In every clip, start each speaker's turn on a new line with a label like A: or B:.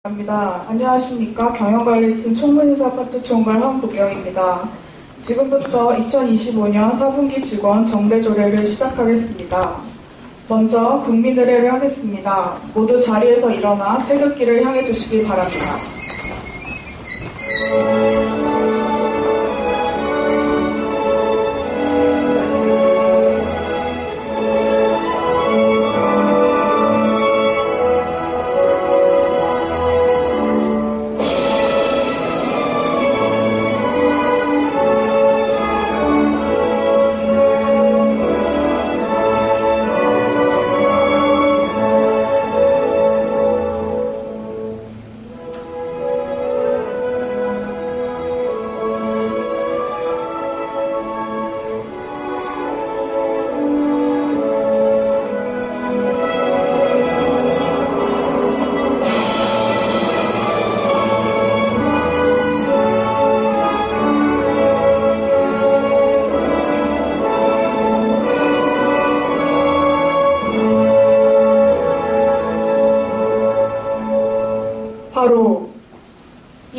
A: 안녕하십니까. 경영관리팀 총무인사 파트 총괄 황국영입니다. 지금부터 2025년 4분기 직원 정례 조례를 시작하겠습니다. 먼저 국민의례를 하겠습니다. 모두 자리에서 일어나 태극기를 향해 주시기 바랍니다.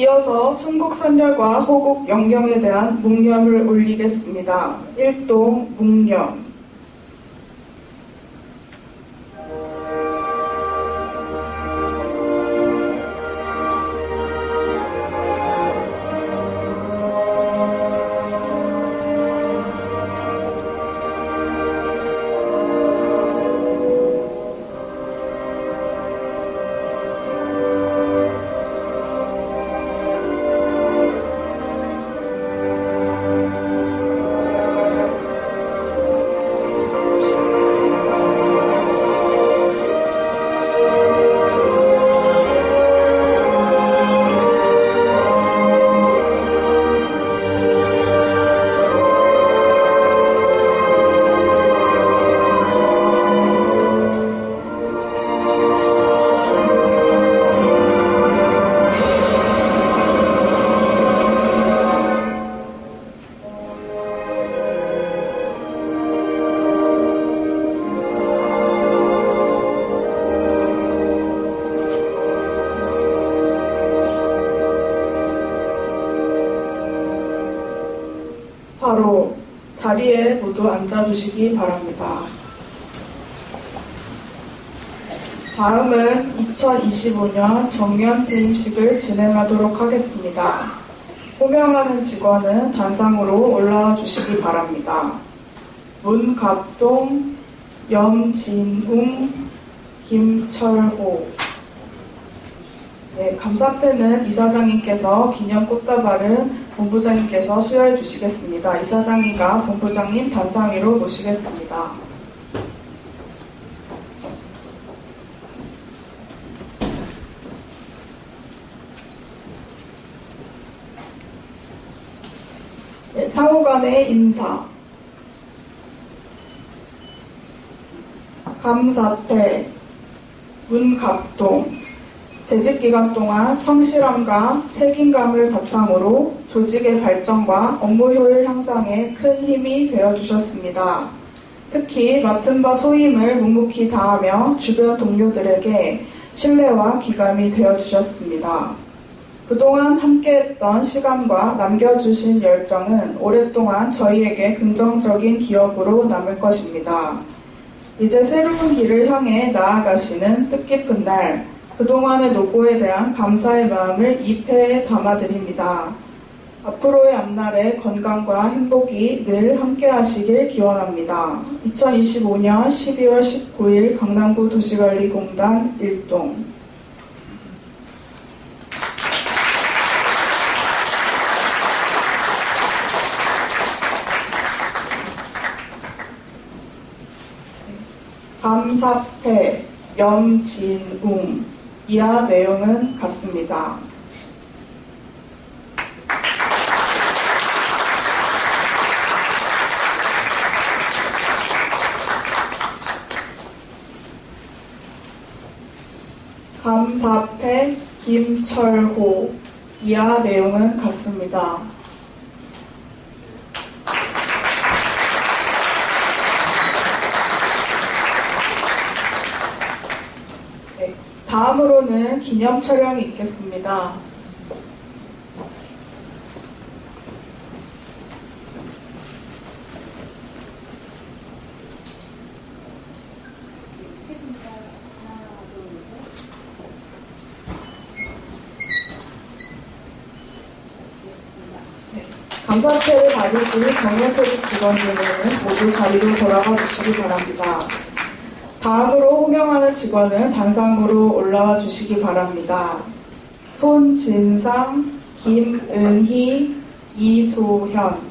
A: 이어서 순국선열과 호국 영경에 대한 묵념을 올리겠습니다. 1동 묵념. 바로 자리에 모두 앉아주시기 바랍니다. 다음은 2025년 정년 퇴임식을 진행하도록 하겠습니다. 호명하는 직원은 단상으로 올라와 주시기 바랍니다. 문갑동, 염진웅, 김철호. 네, 감사패는 이사장님께서, 기념 꽃다발은 본부장님께서 수여해 주시겠습니다. 이사장님과 본부장님 단상 위로 모시겠습니다. 네, 상호 간의 인사. 감사패, 문갑동. 재직기간 동안 성실함과 책임감을 바탕으로 조직의 발전과 업무 효율 향상에 큰 힘이 되어주셨습니다. 특히 맡은 바 소임을 묵묵히 다하며 주변 동료들에게 신뢰와 기감이 되어주셨습니다. 그동안 함께했던 시간과 남겨주신 열정은 오랫동안 저희에게 긍정적인 기억으로 남을 것입니다. 이제 새로운 길을 향해 나아가시는 뜻깊은 날, 그동안의 노고에 대한 감사의 마음을 이 패에 담아드립니다. 앞으로의 앞날에 건강과 행복이 늘 함께하시길 기원합니다. 2025년 12월 19일 강남구 도시관리공단 1동. 감사패, 염진웅. 이하 내용은 같습니다. 감사패, 김철호. 이하 내용은 같습니다. 다음으로는 기념 촬영이 있겠습니다. 감사패를 받으실 경영퇴직 직원들은 모두 자리로 돌아가 주시기 바랍니다. 다음으로 호명하는 직원은 단상으로 올라와 주시기 바랍니다. 손진상, 김은희, 이소현.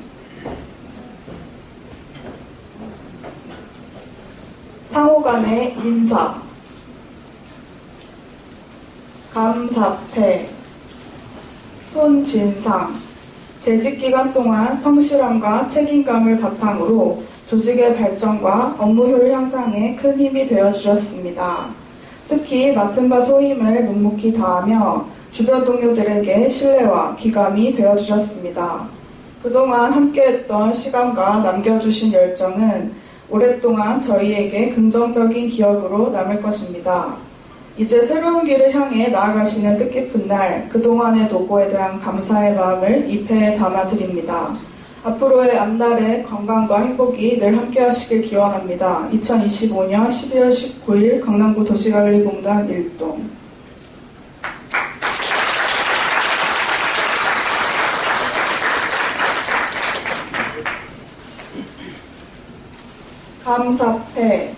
A: 상호간의 인사. 감사패. 손진상. 재직기간 동안 성실함과 책임감을 바탕으로 조직의 발전과 업무 효율 향상에 큰 힘이 되어주셨습니다. 특히 맡은 바 소임을 묵묵히 다하며 주변 동료들에게 신뢰와 귀감이 되어주셨습니다. 그동안 함께했던 시간과 남겨주신 열정은 오랫동안 저희에게 긍정적인 기억으로 남을 것입니다. 이제 새로운 길을 향해 나아가시는 뜻깊은 날, 그동안의 노고에 대한 감사의 마음을 이 패에 담아드립니다. 앞으로의 앞날의 건강과 행복이 늘 함께하시길 기원합니다. 2025년 12월 19일 강남구 도시관리공단 1동. 감사패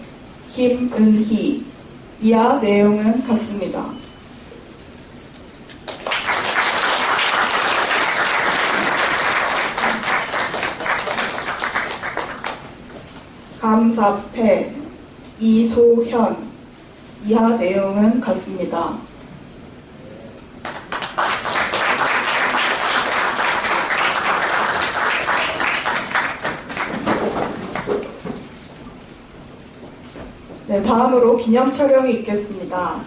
A: 김은희. 이하 내용은 같습니다. 감사패 이소현. 이하 내용은 같습니다. 네, 다음으로 기념 촬영이 있겠습니다.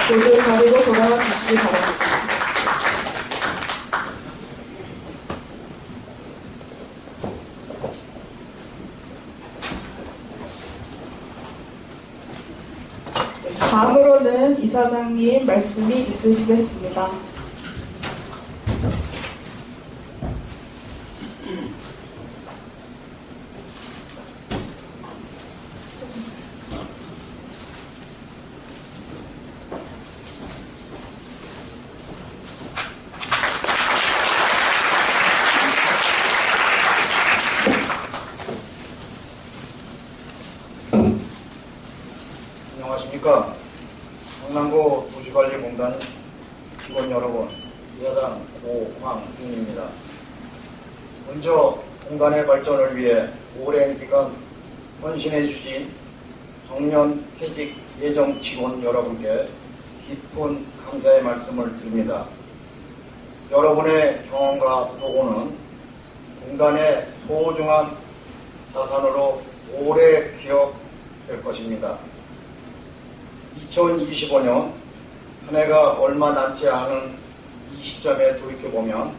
A: 모두 자리로 돌아와 주시기 바랍니다. 다음으로는 이사장님 말씀이 있으시겠습니다.
B: 안녕하십니까. 강남구 도시관리공단 직원 여러분, 이사장 고광윤입니다. 먼저 공단의 발전을 위해 오랜 기간 헌신해 주신 정년 퇴직 예정 직원 여러분께 깊은 감사의 말씀을 드립니다. 여러분의 경험과 도구는 공단의 소중한 자산으로 오래 기억될 것입니다. 2025년 한 해가 얼마 남지 않은 이 시점에 돌이켜보면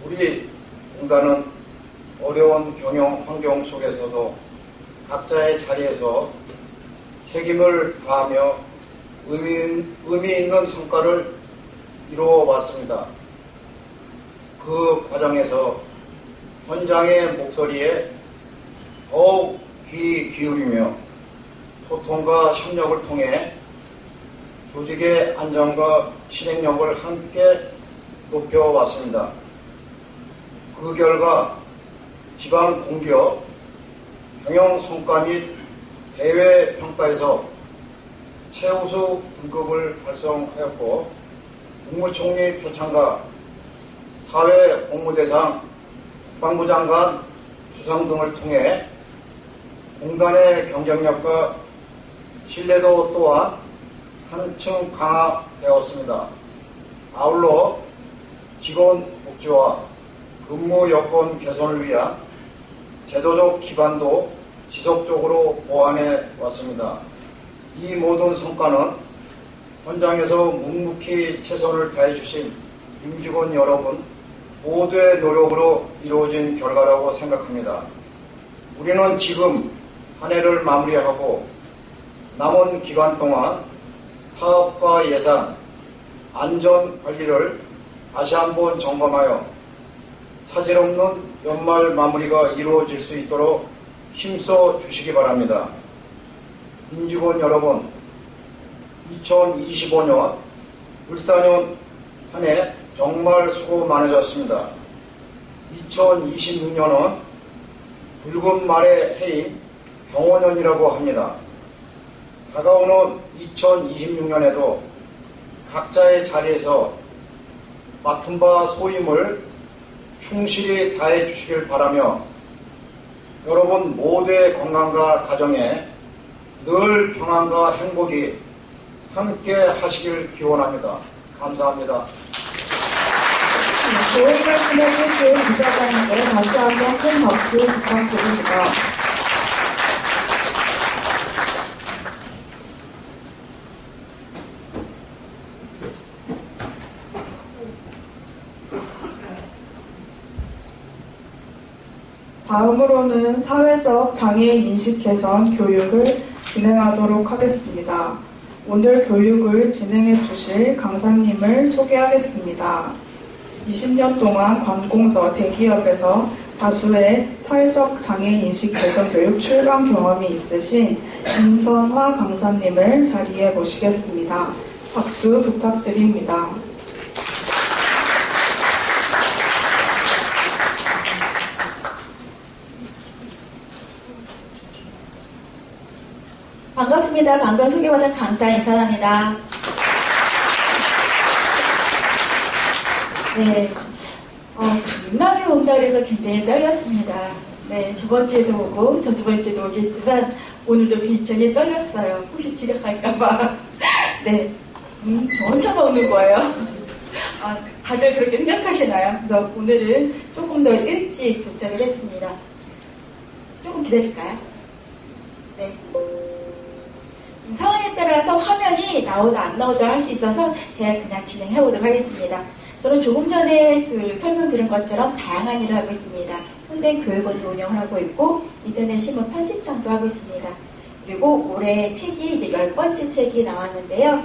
B: 우리 공단은 어려운 경영 환경 속에서도 각자의 자리에서 책임을 다하며 의미 있는 성과를 이루어 왔습니다. 그 과정에서 현장의 목소리에 더욱 귀 기울이며 소통과 협력을 통해 조직의 안정과 실행력을 함께 높여왔습니다. 그 결과 지방 공기업 경영 성과 및 대외 평가에서 최우수 등급을 달성하였고 국무총리 표창과 사회 공무대상, 국방부 장관 수상 등을 통해 공단의 경쟁력과 신뢰도 또한 한층 강화되었습니다. 아울러 직원 복지와 근무 여건 개선을 위한 제도적 기반도 지속적으로 보완해 왔습니다. 이 모든 성과는 현장에서 묵묵히 최선을 다해주신 임직원 여러분 모두의 노력으로 이루어진 결과라고 생각합니다. 우리는 지금 한 해를 마무리하고 남은 기간 동안 사업과 예산, 안전 관리를 다시 한번 점검하여 차질 없는 연말 마무리가 이루어질 수 있도록 힘써 주시기 바랍니다. 임직원 여러분, 2025년 울산현 한 해 정말 수고 많으셨습니다. 2026년은 붉은 말의 해인 병원년이라고 합니다. 다가오는 2026년에도 각자의 자리에서 맡은 바 소임을 충실히 다해 주시길 바라며 여러분 모두의 건강과 가정에 늘 평안과 행복이 함께 하시길 기원합니다. 감사합니다.
A: 좋은 말씀 해주신 이사장님께 다시 한번 큰 박수 부탁드립니다. 다음으로는 사회적 장애인 인식 개선 교육을 진행하도록 하겠습니다. 오늘 교육을 진행해 주실 강사님을 소개하겠습니다. 20년 동안 관공서 대기업에서 다수의 사회적 장애인 인식 개선 교육 출강 경험이 있으신 임선화 강사님을 자리에 모시겠습니다. 박수 부탁드립니다.
C: 반갑습니다. 방금 소개받은 강사 임선화입니다. 네, 강남에 온다 그래서 굉장히 떨렸습니다. 네, 저번 주에도 오고 저 두 번째도 오겠지만 오늘도 굉장히 떨렸어요. 혹시 지각할까봐. 네, 엄청 오는 거예요. 다들 그렇게 생각하시나요? 그래서 오늘은 조금 더 일찍 도착을 했습니다. 조금 기다릴까요? 네. 상황에 따라서 화면이 나오다 안 나오다 할 수 있어서 제가 그냥 진행해 보도록 하겠습니다. 저는 조금 전에 설명 드린 것처럼 다양한 일을 하고 있습니다. 평생교육원도 운영을 하고 있고 인터넷 신문 편집장도 하고 있습니다. 그리고 올해 책이 이제 10번째 책이 나왔는데요.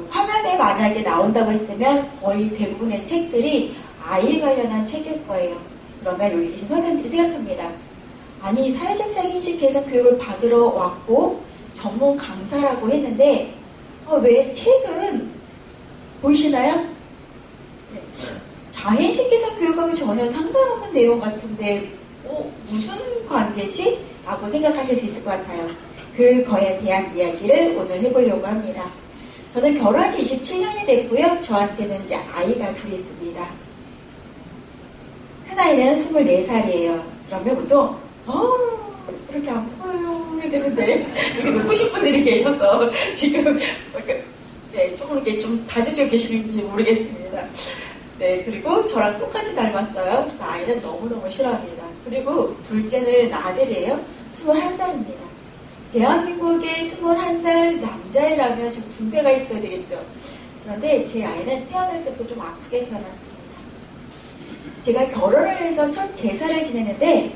C: 화면에 만약에 나온다고 했으면 거의 대부분의 책들이 아이 관련한 책일 거예요. 그러면 여기 계신 선생님들이 생각합니다. 아니 사회적 장애인식 개선 교육을 받으러 왔고 전문 강사라고 했는데 왜 책은 보이시나요? 네. 장애인식 개선 교육하고 전혀 상관없는 내용 같은데 무슨 관계지? 라고 생각하실 수 있을 것 같아요. 그거에 대한 이야기를 오늘 해보려고 합니다. 저는 결혼한 지 27년이 됐고요. 저한테는 이제 아이가 둘이 있습니다. 큰아이는 24살이에요. 그러면 보통 이렇게 안 보여요. 되는데 여기 높으신 분들이 계셔서 지금 네, 조금 이렇게 좀 다져져 계시는지 모르겠습니다. 네, 그리고 저랑 똑같이 닮았어요. 그래서 아이는 너무너무 싫어합니다. 그리고 둘째는 아들이에요. 21살입니다. 대한민국의 21살 남자애라면 지금 군대가 있어야 되겠죠. 그런데 제 아이는 태어날 때도 좀 아프게 태어났습니다. 제가 결혼을 해서 첫 제사를 지내는데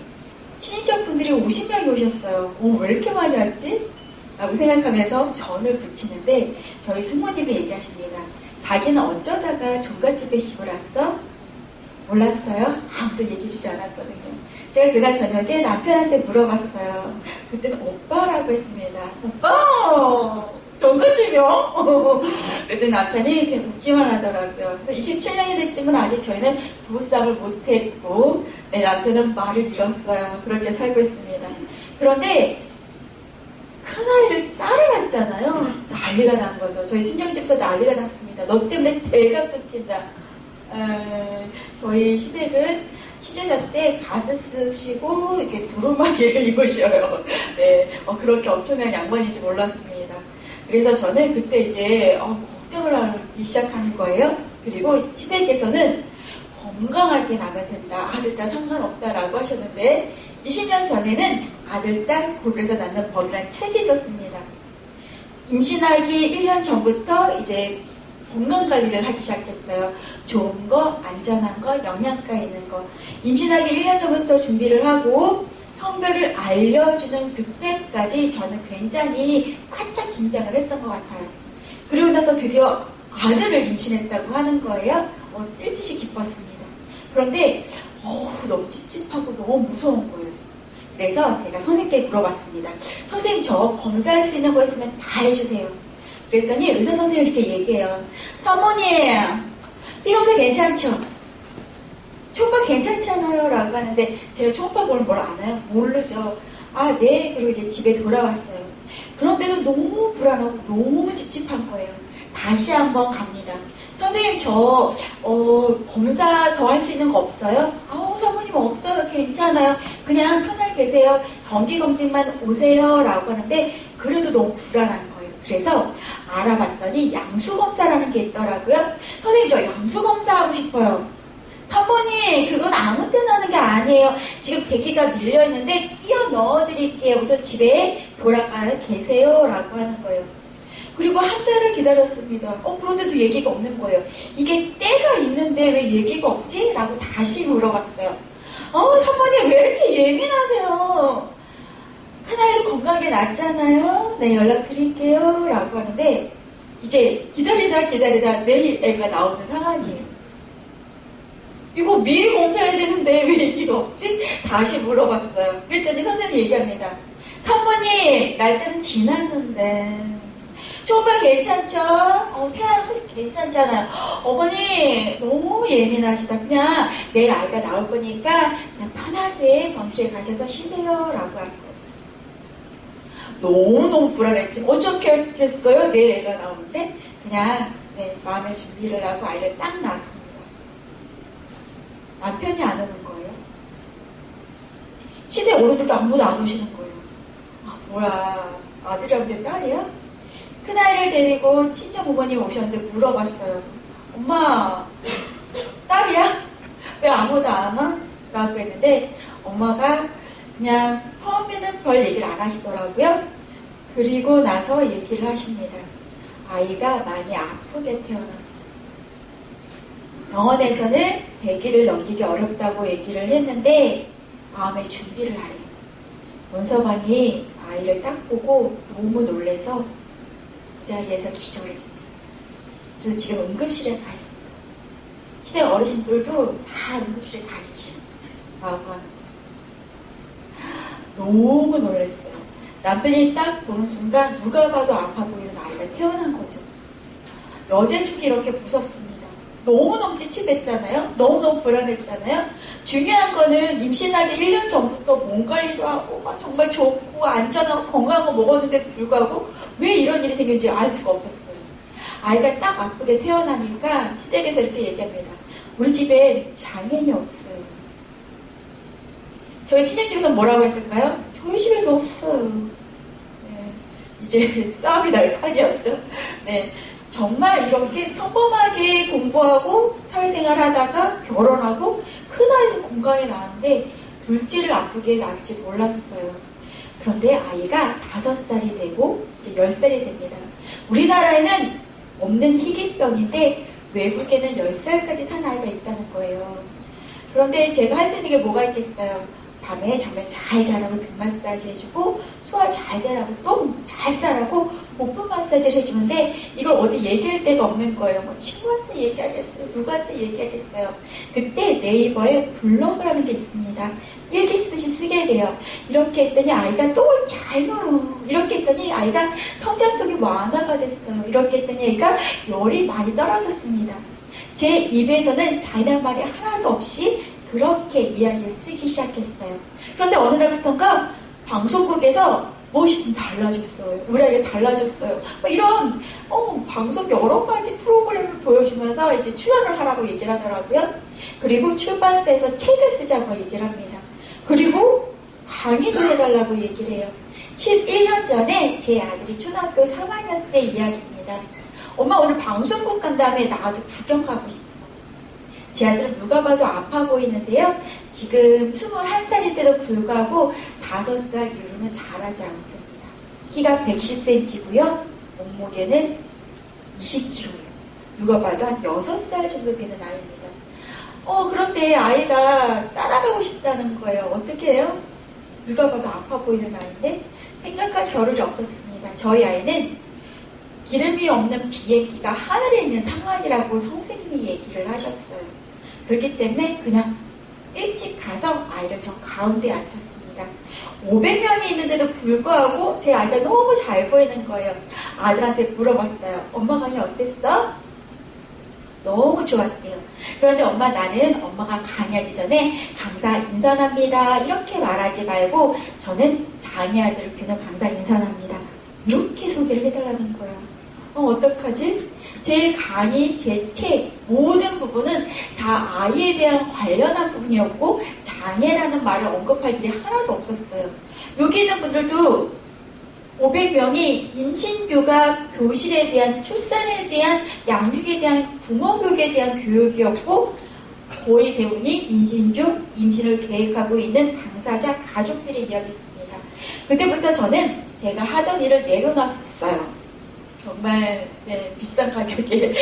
C: 친인척분들이 50명이 오셨어요. 왜 이렇게 많이 왔지? 라고 생각하면서 전을 부치는데 저희 숙모님이 얘기하십니다. 자기는 어쩌다가 종갓집에 시집을 왔어? 몰랐어요? 아무도 얘기해주지 않았거든요. 제가 그날 저녁에 남편한테 물어봤어요. 그때는 오빠라고 했습니다. 오빠! 종갓집이요? 그랬더니 남편이 그냥 웃기만 하더라고요. 그래서 27년이 됐지만 아직 저희는 부부싸움을 못했고 네, 남편은 말을 잃었어요. 그렇게 살고 있습니다. 그런데 큰아이를 딸을 낳았잖아요. 난리가 난 거죠. 저희 친정집에서 난리가 났습니다. 너 때문에 대가 끊긴다. 저희 시댁은 시제사 때 가스 쓰시고 이렇게 두루마기를 입으셔요. 네, 그렇게 엄청난 양반인지 몰랐습니다. 그래서 저는 그때 이제 걱정을 하기 시작하는 거예요. 그리고 시댁에서는 건강하게 나면 된다. 아들, 딸 상관없다라고 하셨는데 20년 전에는 아들, 딸 고르해서 낳는 법이라는 책이 있었습니다. 임신하기 1년 전부터 이제 건강관리를 하기 시작했어요. 좋은 거, 안전한 거, 영양가 있는 거. 임신하기 1년 전부터 준비를 하고 성별을 알려주는 그때까지 저는 굉장히 바짝 긴장을 했던 것 같아요. 그리고 나서 드디어 아들을 임신했다고 하는 거예요. 뛸 듯이 기뻤습니다. 그런데 너무 찝찝하고 너무 무서운 거예요. 그래서 제가 선생님께 물어봤습니다. 선생님, 저 검사할 수 있는 거 있으면 다 해주세요. 그랬더니 의사 선생님이 이렇게 얘기해요. 사모님, 피검사 괜찮죠? 초음파 괜찮잖아요 라고 하는데 제가 초음파 보는 뭘 아나요? 모르죠. 아, 네. 그리고 이제 집에 돌아왔어요. 그런데도 너무 불안하고 너무 찝찝한 거예요. 다시 한번 갑니다. 선생님, 저 검사 더 할 수 있는 거 없어요? 아우, 사모님 없어요. 괜찮아요. 그냥 편하게 계세요. 정기검진만 오세요 라고 하는데 그래도 너무 불안한 거예요. 그래서 알아봤더니 양수검사라는 게 있더라고요. 선생님, 저 양수검사 하고 싶어요. 사모님, 그건 아무 때나 하는 게 아니에요. 지금 대기가 밀려있는데 끼워 넣어드릴게요. 우선 집에 돌아가 계세요 라고 하는 거예요. 그리고 한 달을 기다렸습니다. 그런데도 얘기가 없는 거예요. 이게 때가 있는데 왜 얘기가 없지? 라고 다시 물어봤어요. 사모님, 왜 이렇게 예민하세요? 큰아이도 건강하게 낳잖아요. 네, 연락드릴게요 라고 하는데 이제 기다리다 내일 애가 나오는 상황이에요. 이거 미리 검사해야 되는데 왜 얘기가 없지? 다시 물어봤어요. 그랬더니 선생님이 얘기합니다. 사모님, 날짜는 지났는데 초음파 괜찮죠? 태아 소리 괜찮잖아요. 어머니, 너무 예민하시다. 그냥 내일 아이가 나올 거니까 그냥 편하게 병실에 가셔서 쉬세요 라고 할 거예요. 너무너무 불안했지. 어떻게 했겠어요? 내일 애가 나오는데 그냥 마음의 준비를 하고 아이를 딱 낳았습니다. 남편이 안 오는 거예요. 시대 어른들도 아무도 안 오시는 거예요. 뭐야, 아들이랑 딸이야? 큰아이를 데리고 친정부모님 오셨는데 물어봤어요. 엄마, 딸이야? 왜 아무도 안 와? 라고 했는데 엄마가 그냥 처음에는 별 얘기를 안 하시더라고요. 그리고 나서 얘기를 하십니다. 아이가 많이 아프게 태어났어요. 병원에서는 100일을 넘기기 어렵다고 얘기를 했는데 마음의 준비를 하래요. 원서방이 아이를 딱 보고 너무 놀래서 그 자리에서 기절했어요. 그래서 지금 응급실에 가 있어요. 시대 어르신들도 다 응급실에 가 계셔라고 하는 거예요. 너무 놀랐어요. 남편이 딱 보는 순간 누가 봐도 아파 보이는 아이가 태어난 거죠. 여자 쪽이 이렇게 무섭습니다. 너무너무 찝찝했잖아요. 너무너무 불안했잖아요. 중요한 거는 임신하기 1년 전부터 몸 관리도 하고 막 정말 좋고 안전하고 건강한 거 먹었는데도 불구하고 왜 이런 일이 생긴지 알 수가 없었어요. 아이가 딱 아프게 태어나니까 시댁에서 이렇게 얘기합니다. 우리 집에 장애인이 없어요. 저희 친정집에서 뭐라고 했을까요? 저희 집에도 없어요. 네, 이제 싸움이 날 판이었죠. 네. 정말 이렇게 평범하게 공부하고 사회생활 하다가 결혼하고 큰아이도 건강히 나왔는데 둘째를 아프게 낳을지 몰랐어요. 그런데 아이가 5살이 되고 이제 10살이 됩니다. 우리나라에는 없는 희귀병인데 외국에는 10살까지 산 아이가 있다는 거예요. 그런데 제가 할 수 있는 게 뭐가 있겠어요? 밤에 잠을 잘 자라고 등 마사지 해주고 소화 잘 되라고 똥 잘 싸라고 오픈 마사지를 해주는데 이걸 어디 얘기할 데가 없는 거예요. 뭐 친구한테 얘기하겠어요. 누구한테 얘기하겠어요. 그때 네이버에 블로그라는 게 있습니다. 일기 쓰듯이 쓰게 돼요. 이렇게 했더니 아이가 똥을 잘 넣어요. 이렇게 했더니 아이가 성장통이 완화가 됐어요. 이렇게 했더니 아이가 열이 많이 떨어졌습니다. 제 입에서는 잔인한 말이 하나도 없이 그렇게 이야기를 쓰기 시작했어요. 그런데 어느 날부터인가 방송국에서 무엇이 좀 달라졌어요. 우리 아이가 달라졌어요. 이런 방송 여러 가지 프로그램을 보여주면서 이제 출연을 하라고 얘기를 하더라고요. 그리고 출판사에서 책을 쓰자고 얘기를 합니다. 그리고 강의도 해달라고 얘기를 해요. 11년 전에 제 아들이 초등학교 3학년 때 이야기입니다. 엄마 오늘 방송국 간 다음에 나도 구경 가고 싶어. 제 아들은 누가 봐도 아파 보이는데요. 지금 21살인데도 불구하고 5살 이후로는 자라지 않습니다. 키가 110cm고요. 몸무게는 20kg예요. 누가 봐도 한 6살 정도 되는 아이입니다. 그런데 아이가 따라가고 싶다는 거예요. 어떻게 해요? 누가 봐도 아파 보이는 아이인데 생각할 겨를이 없었습니다. 저희 아이는 기름이 없는 비행기가 하늘에 있는 상황이라고 선생님이 얘기를 하셨어요. 그렇기 때문에 그냥 일찍 가서 아이를 저 가운데에 앉혔습니다. 500명이 있는데도 불구하고 제 아이가 너무 잘 보이는 거예요. 아들한테 물어봤어요. 엄마 강의 어땠어? 너무 좋았대요. 그런데 나는 엄마가 강의하기 전에 강사 인사합니다. 이렇게 말하지 말고 저는 장애 아들을 교는 강사 인사합니다. 이렇게 소개를 해달라는 거예요. 어떡하지? 제 강의, 제 책, 모든 부분은 다 아이에 대한 관련한 부분이었고 장애라는 말을 언급할 일이 하나도 없었어요. 여기 있는 분들도 500명이 임신교가 교실에 대한 출산에 대한 양육에 대한 부모교육에 대한 교육이었고 거의 대부분이 임신 중 임신을 계획하고 있는 당사자 가족들의 이야기였습니다. 그때부터 저는 제가 하던 일을 내려놨어요. 정말 비싼 가격에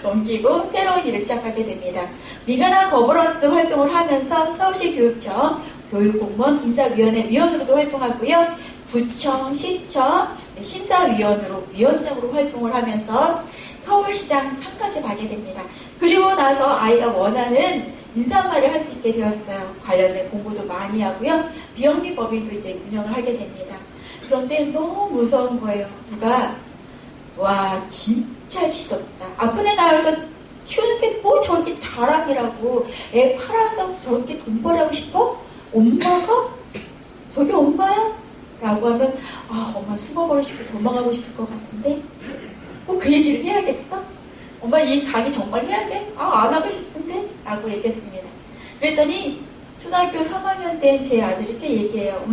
C: 넘기고 새로운 일을 시작하게 됩니다. 미가나 거버넌스 활동을 하면서 서울시 교육청 교육공무원 인사위원회 위원으로도 활동하고요. 구청, 시청, 심사위원으로 위원장으로 활동을 하면서 서울시장 상까지 받게 됩니다. 그리고 나서 아이가 원하는 인사말을 할 수 있게 되었어요. 관련된 공부도 많이 하고요. 비영리법인도 이제 운영을 하게 됩니다. 그런데 너무 무서운 거예요. 누가 와 진짜 지겹다. 아픈 애 낳아서 키우는 게 뭐 저렇게 자랑이라고 애 팔아서 저렇게 돈 벌하고 싶어? 엄마가? 저게 엄마야? 라고 하면 엄마 숨어버리고 도망가고 싶을 것 같은데 꼭 그 얘기를 해야겠어? 엄마 이 강의 정말 해야 돼? 안 하고 싶은데? 라고 얘기했습니다. 그랬더니 초등학교 3학년 된 제 아들이 이렇게 얘기해요.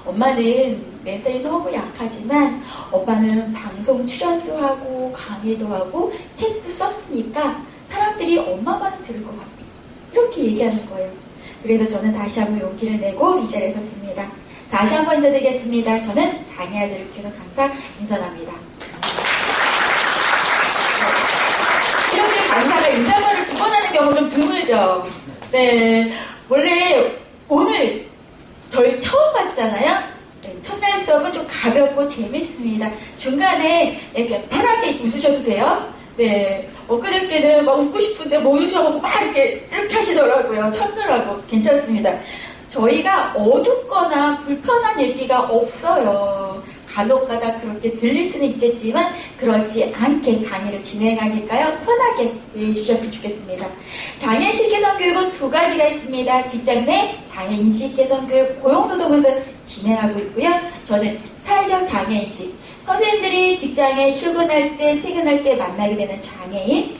C: 엄마는 멘탈이 너무 약하지만 엄마는 방송 출연도 하고 강의도 하고 책도 썼으니까 사람들이 엄마 말을 들을 것 같아. 이렇게 얘기하는 거예요. 그래서 저는 다시 한번 용기를 내고 이 자리에 섰습니다. 다시 한번 인사드리겠습니다. 저는 장애 아들을 키우는 강사 인선합니다. 이렇게 강사가 인사말을 2번 하는 경우 좀 드물죠. 네, 원래 오늘 저희 처음 봤잖아요. 네, 첫날 수업은 좀 가볍고 재밌습니다. 중간에 이렇게 편하게 웃으셔도 돼요. 네, 엊그저께는 막 웃고 싶은데 못 웃으셔가지고 막 이렇게 하시더라고요. 첫날하고 괜찮습니다. 저희가 어둡거나 불편한 얘기가 없어요. 간혹가다 그렇게 들릴 수는 있겠지만 그렇지 않게 강의를 진행하니까요. 편하게 해주셨으면 좋겠습니다. 장애인식 개선교육은 2가지가 있습니다. 직장 내 장애인식 개선교육 고용노동에서 진행하고 있고요. 저는 사회적 장애인식, 선생님들이 직장에 출근할 때, 퇴근할 때 만나게 되는 장애인,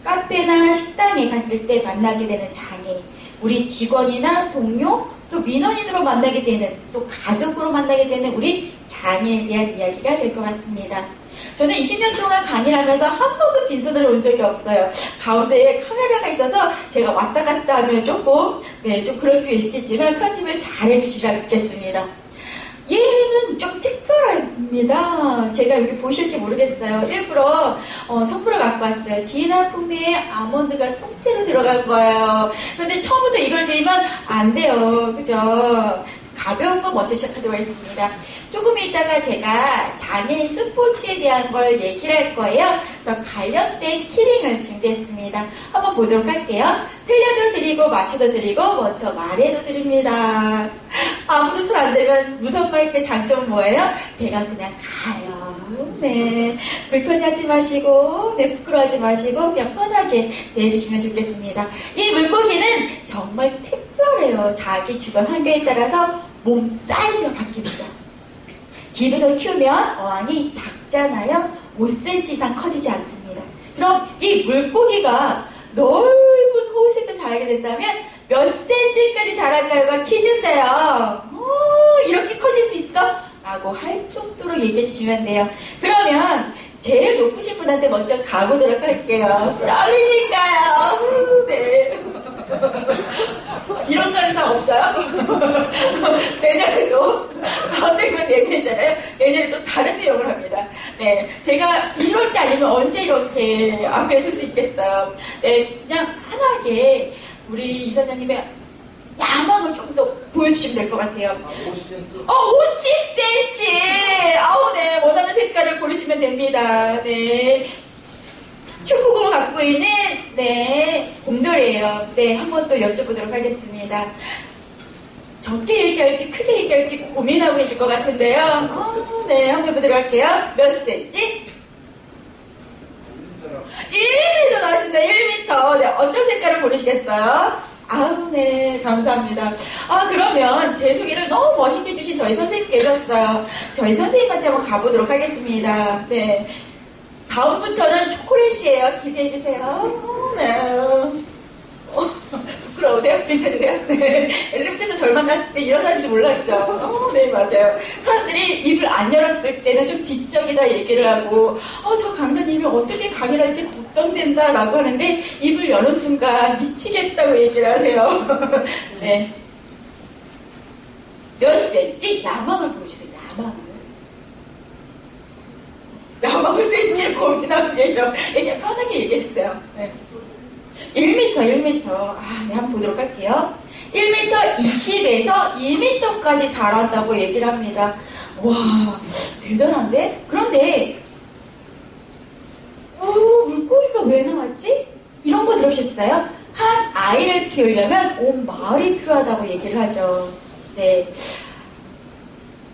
C: 카페나 식당에 갔을 때 만나게 되는 장애인, 우리 직원이나 동료, 또 민원인으로 만나게 되는, 또 가족으로 만나게 되는 우리 장애에 대한 이야기가 될 것 같습니다. 저는 20년 동안 강의를 하면서 한 번도 빈손으로 온 적이 없어요. 가운데에 카메라가 있어서 제가 왔다 갔다 하면 조금, 좀 그럴 수 있겠지만 편집을 잘 해주시라 믿겠습니다. 얘는 좀 특별합니다. 제가 여기 보실지 모르겠어요. 일부러 선물을 갖고 왔어요. 지나 품위의 아몬드가 통째로 들어간 거예요. 그런데 처음부터 이걸 드리면 안 돼요. 그죠? 가벼운 거 먼저 시작하도록 하겠습니다. 조금 있다가 제가 장애인 스포츠에 대한 걸 얘기를 할 거예요. 그래서 관련된 키링을 준비했습니다. 한번 보도록 할게요. 틀려도 드리고 맞춰도 드리고 먼저 말해도 드립니다. 아무도 손 안 대면 무선 마이크의 장점은 뭐예요? 제가 그냥 가요. 네, 불편해하지 마시고 부끄러워하지 마시고 그냥 편하게 대해주시면 좋겠습니다. 이 물고기는 정말 특별해요. 자기 주변 환경에 따라서 몸 사이즈가 바뀝니다. 집에서 키우면 어항이 작잖아요. 5cm 이상 커지지 않습니다. 그럼 이 물고기가 넓은 호수에서 자라게 된다면 몇 cm까지 자랄까요가 퀴즈인데요. 이렇게 커질 수 있어? 라고 할 정도로 얘기해 주시면 돼요. 그러면 제일 높으신 분한테 먼저 가보도록 할게요. 떨리니까요. 네. 이런 가능성 없어요? 내년에도, 가운데면 내년이잖아요. 내년에 또 다른 내용을 합니다. 네. 제가 이럴 때 아니면 언제 이렇게 앞에 설 수 있겠어요. 네. 그냥 환하게 우리 이사장님의 야망을 좀 더 보여주시면 될 것 같아요.
B: 50cm?
C: 50cm! 아우, 네. 원하는 색깔을 고르시면 됩니다. 네. 축구공을 갖고 있는, 네, 곰돌이에요. 네, 한 번 또 여쭤보도록 하겠습니다. 적게 얘기할지 크게 얘기할지 고민하고 계실 것 같은데요. 네, 한번 해보도록 할게요. 몇 cm? 1m 나왔습니다. 1m. 네, 어떤 색깔을 고르시겠어요? 아우, 네, 감사합니다. 그러면 제 소개를 너무 멋있게 해주신 저희 선생님 계셨어요. 저희 선생님한테 한번 가보도록 하겠습니다. 네. 다음부터는 초콜릿이에요. 기대해주세요. 네. 부끄러우세요? 괜찮으세요? 네. 엘리베이터에서 절 만났을 때 이런 사람인지 몰랐죠. 네, 맞아요. 사람들이 입을 안 열었을 때는 좀 지적이다 얘기를 하고, 저 강사님이 어떻게 강의를 할지 걱정된다 라고 하는데, 입을 여는 순간 미치겠다고 얘기를 하세요. 네. 몇 cm? 야망을 보여주세요. 야망을 센치를 고민하고 계셔. 그냥 편하게 얘기해주세요. 네. 1m. 네, 한번 보도록 할게요. 1m 20에서 2m까지 자란다고 얘기를 합니다. 와, 대단한데? 그런데, 물고기가 왜 나왔지? 이런 거 들으셨어요? 한 아이를 키우려면 온 마을이 필요하다고 얘기를 하죠. 네.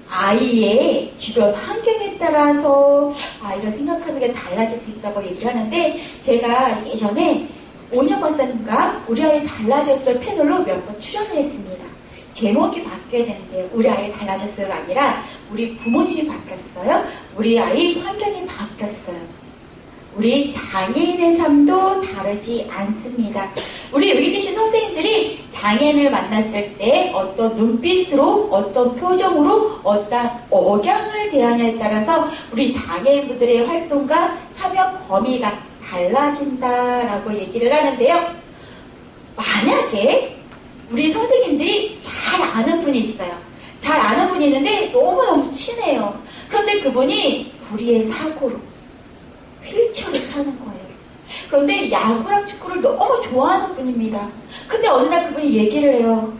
C: 아이의 주변 환경에 따라서 아이가 생각하는 게 달라질 수 있다고 얘기를 하는데, 제가 예전에 오년 박사님과 우리 아이 달라졌어요 패널로 몇 번 출연을 했습니다. 제목이 바뀌어야 되는데요. 우리 아이 달라졌어요가 아니라 우리 부모님이 바뀌었어요. 우리 아이 환경이 바뀌었어요. 우리 장애인의 삶도 다르지 않습니다. 우리 여기 계신 선생님들이 장애인을 만났을 때 어떤 눈빛으로, 어떤 표정으로, 어떤 억양을 대하냐에 따라서 우리 장애인분들의 활동과 참여 범위가 달라진다라고 얘기를 하는데요. 만약에 우리 선생님들이 잘 아는 분이 있어요. 잘 아는 분이 있는데 너무너무 친해요. 그런데 그분이 불의의 사고로 휠체어를 타는 거예요. 그런데 야구랑 축구를 너무 좋아하는 분입니다. 근데 어느 날 그분이 얘기를 해요.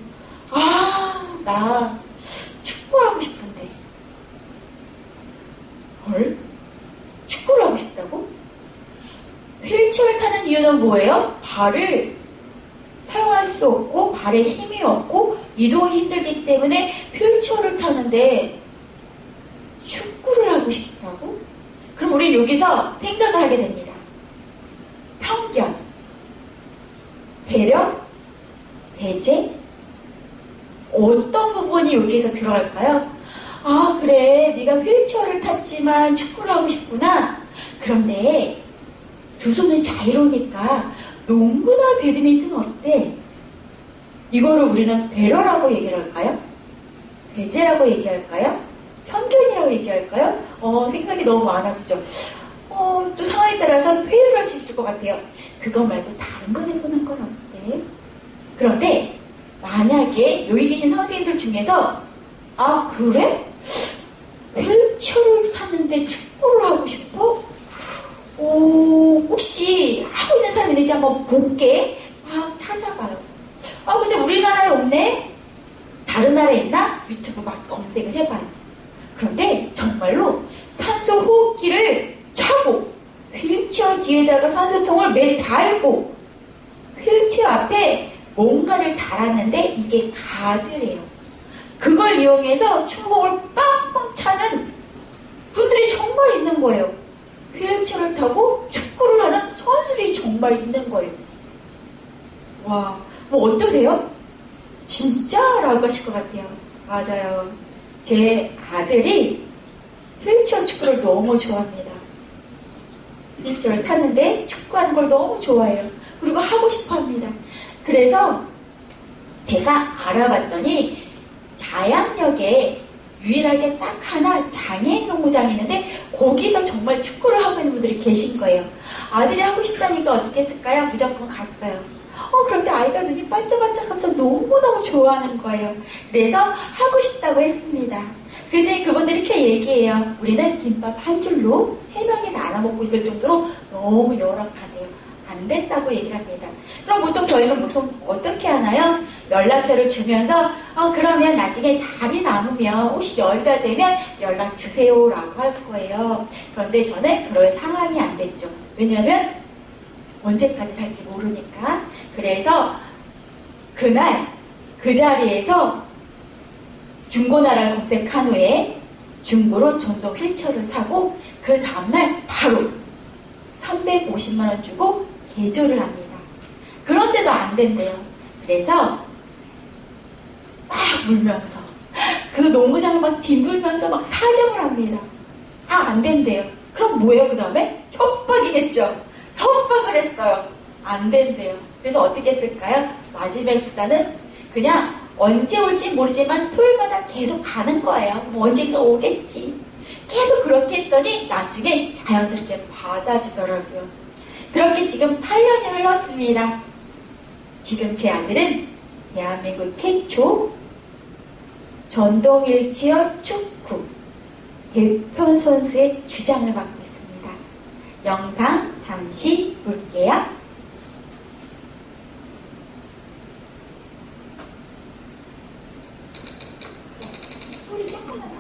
C: 나 축구하고 싶은데. 헐? 축구를 하고 싶다고? 휠체어를 타는 이유는 뭐예요? 발을 사용할 수 없고 발에 힘이 없고 이동이 힘들기 때문에 휠체어를 타는데 축구를 하고 싶다고? 그럼 우리 여기서 생각을 하게 됩니다. 편견, 배려, 배제, 어떤 부분이 여기서 들어갈까요? 그래, 네가 휠체어를 탔지만 축구를 하고 싶구나. 그런데 두 손이 자유로우니까 농구나 배드민턴 어때? 이거를 우리는 배려라고 얘기를 할까요? 배제라고 얘기할까요? 편견이라고 얘기할까요? 생각이 너무 많아지죠. 또 상황에 따라서 회의를 할 수 있을 것 같아요. 그거 말고 다른 거 해보는 건 어때? 그런데 만약에 여기 계신 선생님들 중에서 그래? 휠체어를 탔는데 축구를 하고 싶어? 혹시 하고 있는 사람이 있는지 한번 볼게. 막 찾아봐요. 근데 우리나라에 없네? 다른 나라에 있나? 유튜브 막 검색을 해봐요. 그런데 정말로 산소 호흡기를 차고 휠체어 뒤에다가 산소통을 매달고 휠체어 앞에 뭔가를 달았는데 이게 가드래요. 그걸 이용해서 충공을 빵빵 차는 분들이 정말 있는 거예요. 휠체어를 타고 축구를 하는 선수들이 정말 있는 거예요. 와, 어떠세요? 진짜? 라고 하실 것 같아요. 맞아요. 제 아들이 휠체어 축구를 너무 좋아합니다. 휠체어를 타는데 축구하는 걸 너무 좋아해요. 그리고 하고 싶어 합니다. 그래서 제가 알아봤더니 자양역에 유일하게 딱 하나 장애인 농구장이 있는데 거기서 정말 축구를 하고 있는 분들이 계신 거예요. 아들이 하고 싶다니까 어떻게 했을까요? 무조건 갔어요. 그런데 아이가 눈이 반짝반짝하면서 너무너무 좋아하는 거예요. 그래서 하고 싶다고 했습니다. 그런데 그분들이 이렇게 얘기해요. 우리는 김밥 한 줄로 3명이 나눠 먹고 있을 정도로 너무 열악하대요. 안 된다고 얘기를 합니다. 그럼 보통 저희는 보통 어떻게 하나요? 연락처를 주면서 그러면 나중에 자리 남으면 혹시 여유가 되면 연락 주세요라고 할 거예요. 그런데 저는 그럴 상황이 안 됐죠. 왜냐하면 언제까지 살지 모르니까. 그래서 그날 그 자리에서 중고나라를 검색한 후에 중고로 전동 휠체어를 사고 그 다음날 바로 350만 원 주고 개조를 합니다. 그런데도 안 된대요. 그래서 막 울면서 그 농구장을 막 뒹굴면서 막 사정을 합니다. 안 된대요. 그럼 뭐예요? 그 다음에 협박이겠죠. 협박을 했어요. 안 된대요. 그래서 어떻게 했을까요? 마지막 수단은 그냥 언제 올지 모르지만 토요일마다 계속 가는 거예요. 뭐 언젠가 오겠지. 계속 그렇게 했더니 나중에 자연스럽게 받아주더라고요. 그렇게 지금 8년이 흘렀습니다. 지금 제 아들은 대한민국 최초 전동 휠체어 축구 대표 선수의 주장을 맡고 있습니다. 영상 잠시 볼게요. 소리 조금만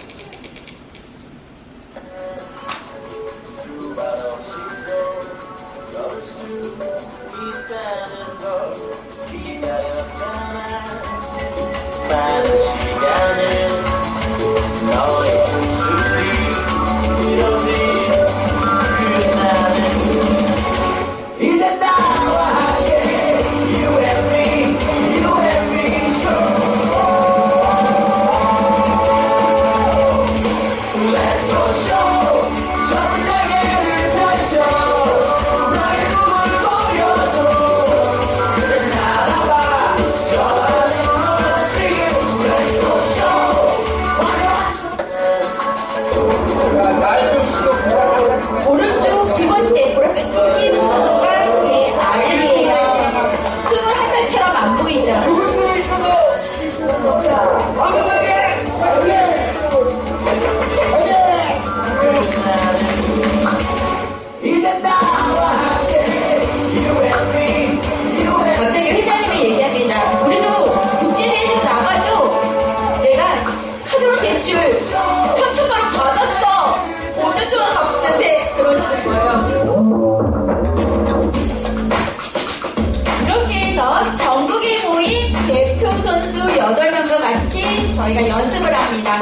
D: 많은 시간을 너의 꿈들이 이뤄진 그 나는 이제 나와 함께 You and me show Let's go show 전 내게를 펼쳐 나의 꿈을 보여줘 그를 알아봐
C: 오른쪽 두 번째 보라색 뚫리는 친구가 제 아들이에요. 21살처럼 안 보이죠?
D: 이제 나와 함께 You and me
C: 갑자기 회장님이 얘기합니다. 우리도 국제대회 좀 나가죠? 내가 카드로 대출 3천만 원 받았어. 5년 동안 갚는데 그러시는 거예요. 이렇게 해서 전국에 모인 대표 선수 8명과 같이 저희가 연습을 합니다.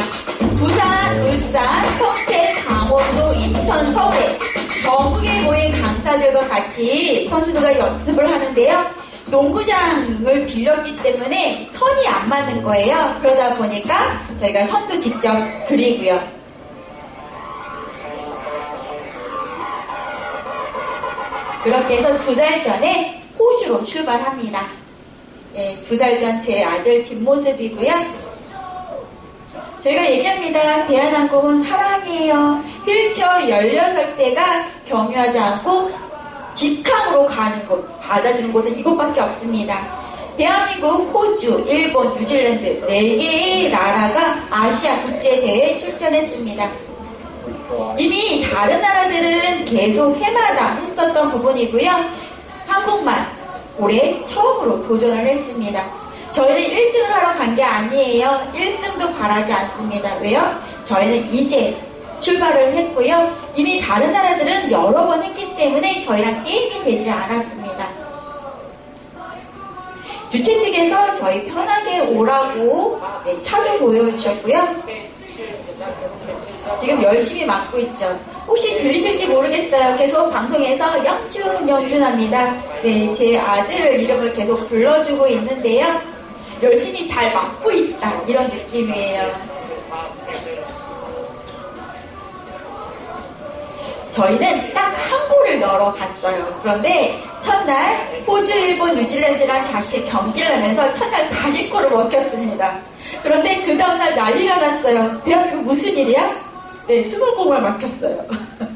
C: 부산, 울산, 평택, 강원도, 인천, 서울에 전국에 모인 강사들과 같이 선수들과 연습을 하는데요. 농구장을 빌렸기 때문에 선이 안 맞는 거예요. 그러다 보니까 저희가 선도 직접 그리고요. 그렇게 해서 2달 전에 호주로 출발합니다. 2달 전 제 아들 뒷모습이고요. 저희가 얘기합니다. 대한항공은 사랑해요. 휠체어 16대가 경유하지 않고 직항으로 가는 곳, 받아주는 곳은 이곳밖에 없습니다. 대한민국, 호주, 일본, 뉴질랜드 4개의 나라가 아시아 국제대회에 출전했습니다. 이미 다른 나라들은 계속 해마다 했었던 부분이고요. 한국만 올해 처음으로 도전을 했습니다. 저희는 1등을 하러 간 게 아니에요. 1승도 바라지 않습니다. 왜요? 저희는 이제 출발을 했고요. 이미 다른 나라들은 여러 번 했기 때문에 저희랑 게임이 되지 않았습니다. 주최 측에서 저희 편하게 오라고 차도 보여주셨고요. 지금 열심히 맡고 있죠. 혹시 들리실지 모르겠어요. 계속 방송에서 영준합니다. 네, 제 아들 이름을 계속 불러주고 있는데요. 열심히 잘 맡고 있다, 이런 느낌이에요. 저희는 딱 한 골을 넣으러 갔어요. 그런데 첫날 호주, 일본, 뉴질랜드랑 같이 경기를 하면서 첫날 40골을 먹혔습니다. 그런데 그 다음날 난리가 났어요. 대한민국 무슨 일이야? 네, 20골을 막혔어요.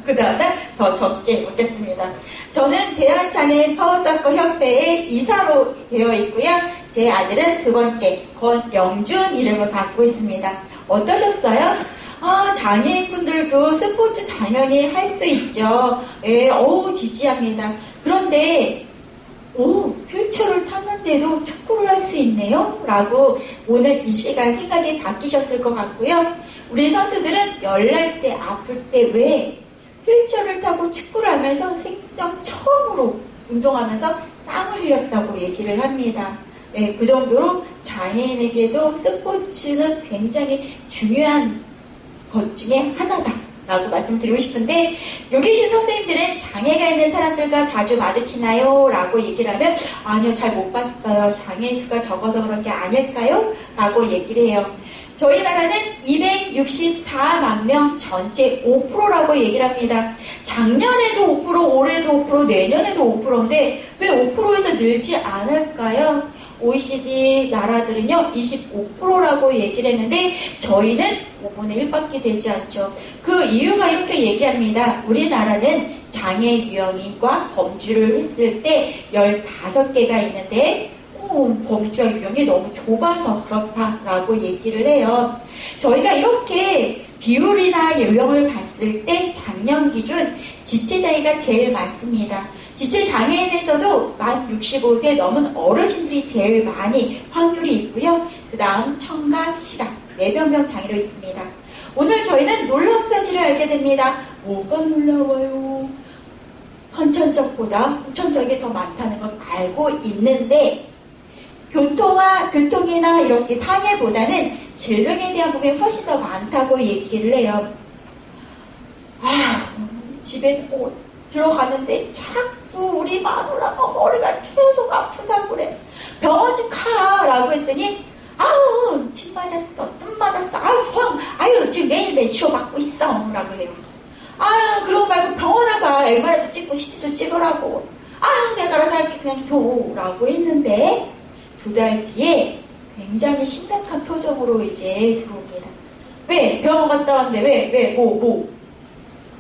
C: 그 다음날 더 적게 먹겠습니다. 저는 대한장애인 파워사커 협회의 이사로 되어 있고요. 제 아들은 두 번째 권영준 이름을 갖고 있습니다. 어떠셨어요? 장애인분들도 스포츠 당연히 할 수 있죠. 예, 지지합니다. 그런데 휠체어를 탔는데도 축구를 할 수 있네요? 라고 오늘 이 시간 생각이 바뀌셨을 것 같고요. 우리 선수들은 열날 때, 아플 때 왜 휠체어를 타고 축구를 하면서 생전 처음으로 운동하면서 땀을 흘렸다고 얘기를 합니다. 네, 그 정도로 장애인에게도 스포츠는 굉장히 중요한 것 중에 하나다라고 말씀드리고 싶은데, 여기 계신 선생님들은 장애가 있는 사람들과 자주 마주치나요? 라고 얘기를 하면 아니요, 잘 못 봤어요. 장애인 수가 적어서 그런 게 아닐까요? 라고 얘기를 해요. 저희 나라는 264만 명 전체 5%라고 얘기를 합니다. 작년에도 5%, 올해도 5%, 내년에도 5%인데 왜 5%에서 늘지 않을까요? OECD 나라들은요 25%라고 얘기를 했는데 저희는 5분의 1밖에 되지 않죠. 그 이유가 이렇게 얘기합니다. 우리나라는 장애 유형과 범주를 했을 때 15개가 있는데 범주와 유형이 너무 좁아서 그렇다라고 얘기를 해요. 저희가 이렇게 비율이나 유형을 봤을 때 작년 기준 지체장애가 제일 많습니다. 지체장애인에서도 만 65세 넘은 어르신들이 제일 많이 확률이 있고요. 그 다음 청각, 시각, 내변경 장애로 있습니다. 오늘 저희는 놀라운 사실을 알게 됩니다. 뭐가 놀라워요? 선천적보다 후천적이 더 많다는 걸 알고 있는데 교통이나 이렇게 상해보다는 질병에 대한 부분이 훨씬 더 많다고 얘기를 해요. 집에 들어가는데 자꾸 우리 마누라가 허리가 계속 아프다고 그래. 병원 좀 가라고 했더니 침 맞았어, 뜸 맞았어, 지금 매일매일 치료받고 있어 라고 해요. 그러고 말고 병원을 가. MRI도 찍고 CT도 찍으라고. 내가 알아서 할게, 그냥 둬라고 했는데 2달 뒤에 굉장히 심각한 표정으로 이제 들어옵니다. 왜? 병원 갔다 왔는데 뭐?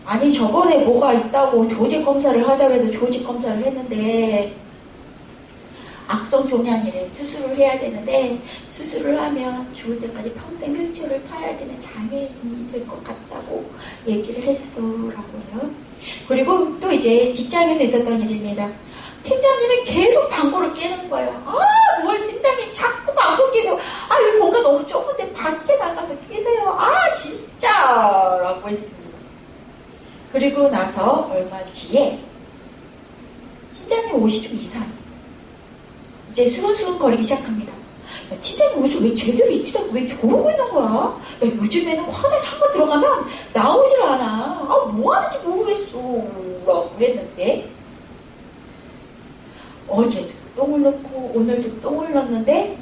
C: 아니 저번에 뭐가 있다고 조직 검사를 하자고 해서 조직 검사를 했는데 악성 종양이래. 수술을 해야 되는데 수술을 하면 죽을 때까지 평생 휠체어를 타야 되는 장애인이 될 것 같다고 얘기를 했어라고 해요. 그리고 또 이제 직장에서 있었던 일입니다. 팀장님이 계속 방구를 끼는 거예요. 팀장님 자꾸 방구 끼고 여기 공간 너무 좁은데 밖에 나가서 끼세요. 진짜 라고 했습니다. 그리고 나서 얼마 뒤에 팀장님 옷이 좀 이상해. 이제 수근수근 거리기 시작합니다. 팀장님 옷이 왜 제대로 입지도 않고 왜 저러고 있는 거야? 요즘에는 화장실 한번 들어가면 나오질 않아. 뭐 하는지 모르겠어 라고 했는데 어제도 똥을 넣고 오늘도 똥을 넣었는데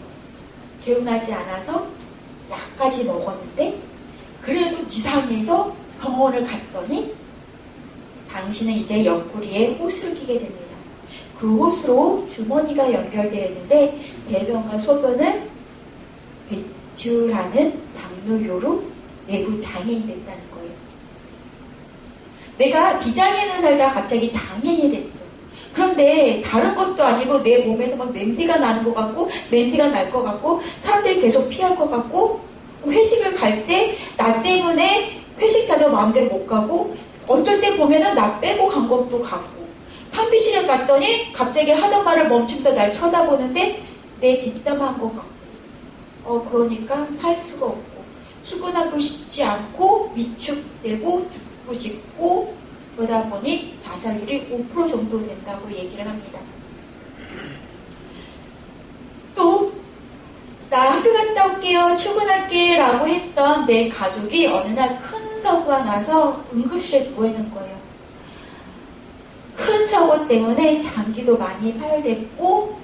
C: 개운하지 않아서 약까지 먹었는데 그래도 이상해서 병원을 갔더니 당신은 이제 옆구리에 호스를 끼게 됩니다. 그 호스로 주머니가 연결되어 있는데 배변과 소변은 배출하는 장누요로 내부 장애인이 됐다는 거예요. 내가 비장애인으로 살다가 갑자기 장애인이 됐어. 그런데 다른 것도 아니고 내 몸에서 막 냄새가 나는 것 같고 냄새가 날 것 같고 사람들이 계속 피할 것 같고 회식을 갈 때 나 때문에 회식 자리가 마음대로 못 가고 어쩔 때 보면은 나 빼고 간 것도 같고 탕비실에 갔더니 갑자기 하던 말을 멈추면서 날 쳐다보는데 내 뒷담한 것 같고 그러니까 살 수가 없고 출근하고 싶지 않고 위축되고 죽고 싶고 그러다 보니 자살률이 5% 정도 된다고 얘기를 합니다. 또 나 학교 갔다 올게요. 출근할게 라고 했던 내 가족이 어느 날 큰 사고가 나서 응급실에 누워있는 거예요. 큰 사고 때문에 장기도 많이 파열됐고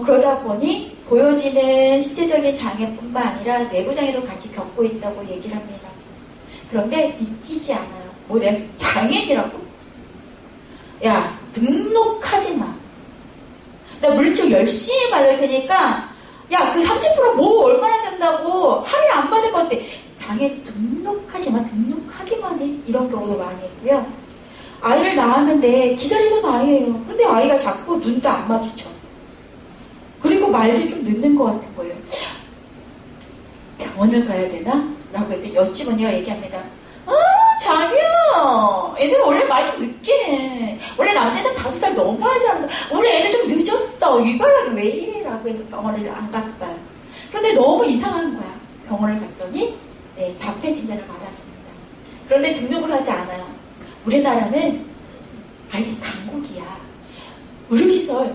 C: 그러다 보니 보여지는 신체적인 장애뿐만 아니라 내부 장애도 같이 겪고 있다고 얘기를 합니다. 그런데 믿기지 않아요. 내가 장애인이라고? 야, 등록하지 마. 나 물리치료 열심히 받을 테니까 야, 그 30% 뭐 얼마나 된다고 할인 안 받을 건데 장애 등록 등록하기만 해. 이런 경우도 많이 있고요. 아이를 낳았는데 기다리던 아이예요. 그런데 아이가 자꾸 눈도 안 마주쳐. 그리고 말도 좀 늦는 것 같은 거예요. 병원을 가야 되나? 라고 했더니 여직원이가 얘기합니다. 자기야, 애들은 원래 말 좀 늦게 해. 원래 남자는 5살 넘어야지 한다. 우리 애들 좀 늦었어. 유별나게 왜 이래? 라고 해서 병원을 안 갔어요. 그런데 너무 이상한 거야. 병원을 갔더니 자폐 진단을 받았습니다. 그런데 등록을 하지 않아요. 우리나라는 IT 강국이야. 의료시설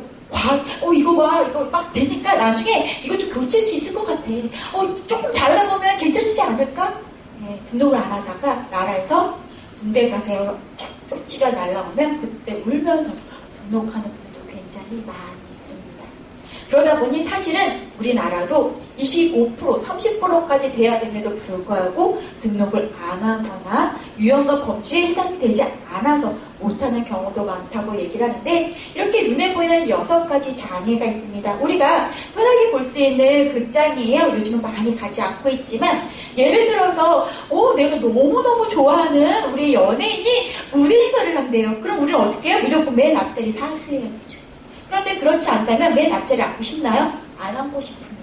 C: 이거 봐, 이거 막 되니까 나중에 이거 좀 고칠 수 있을 것 같아. 조금 잘하다 보면 괜찮지 않을까? 등록을 안 하다가 나라에서 군대 가세요. 쪽지가 날라오면 그때 울면서 등록하는 분들도 굉장히 많이 있습니다. 그러다 보니 사실은 우리나라도 25%, 30%까지 돼야 됨에도 불구하고 등록을 안 하거나 유형과 범죄에 해당이 되지 않아서 못하는 경우도 많다고 얘기를 하는데, 이렇게 눈에 보이는 6가지 장애가 있습니다. 우리가 흔하게 볼 수 있는 극장이에요. 요즘은 많이 가지 않고 있지만, 예를 들어서 내가 너무너무 좋아하는 우리 연예인이 무대 인사를 한대요. 그럼 우리는 어떻게 해요? 무조건 맨 앞자리 사수해야 되죠. 그런데 그렇지 않다면 맨 앞자리 앉고 싶나요? 안 앉고 싶습니다.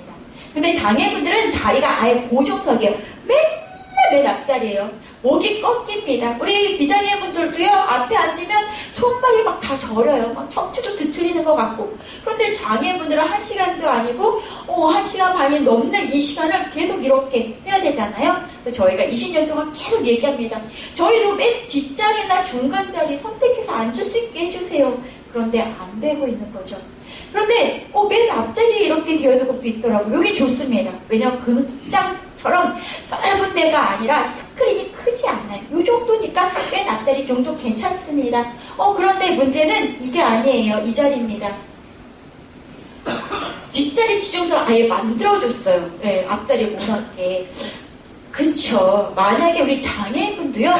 C: 근데 장애분들은 자리가 아예 고정석이에요. 맨 앞자리예요. 목이 꺾입니다. 우리 비장애분들도요, 앞에 앉으면 손발이 막 다 저려요. 막 척추도 뒤틀리는 것 같고. 그런데 장애분들은 1시간도 아니고 1시간 반이 넘는 이 시간을 계속 이렇게 해야 되잖아요. 그래서 저희가 20년 동안 계속 얘기합니다. 저희도 맨 뒷자리나 중간 자리 선택해서 앉을 수 있게 해주세요. 그런데 안 되고 있는 거죠. 그런데 맨 앞자리에 이렇게 되어 있는 것도 있더라고요. 여기 좋습니다. 왜냐하면 극장처럼 넓은 데가 아니라 스크린이 크지 않아요. 이 정도니까 맨 앞자리 정도 괜찮습니다. 그런데 문제는 이게 아니에요. 이 자리입니다. 뒷자리 지정서를 아예 만들어줬어요. 앞자리 못 앉게. 그쵸. 만약에 우리 장애인분도요,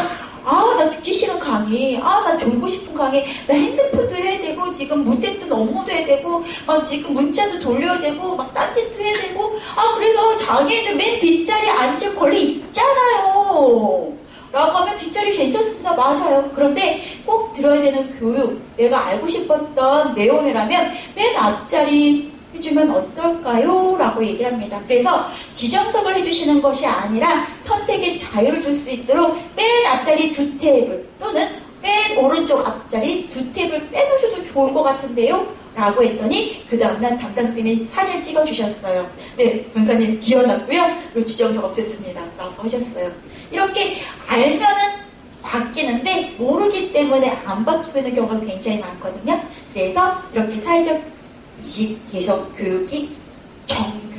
C: 나 듣기 싫은 강의, 나 졸고 싶은 강의, 나 핸드폰도 해야 되고, 지금 못했던 업무도 해야 되고, 막 지금 문자도 돌려야 되고, 막 딴짓도 해야 되고, 그래서 장애인은 맨 뒷자리에 앉을 권리 있잖아요. 라고 하면 뒷자리 괜찮습니다. 맞아요. 그런데 꼭 들어야 되는 교육, 내가 알고 싶었던 내용이라면 맨 앞자리 해주면 어떨까요? 라고 얘기를 합니다. 그래서 지정석을 해주시는 것이 아니라 선택의 자유를 줄 수 있도록 맨 앞자리 2테이블 또는 맨 오른쪽 앞자리 2테이블 빼놓으셔도 좋을 것 같은데요? 라고 했더니 그 다음날 담당 선생님이 사진 찍어주셨어요. 네, 본사님 기어났고요. 이 지정석 없앴습니다. 라고 하셨어요. 이렇게 알면은 바뀌는데 모르기 때문에 안 바뀌고 있는 경우가 굉장히 많거든요. 그래서 이렇게 사회적 이직 개선 교육이 정규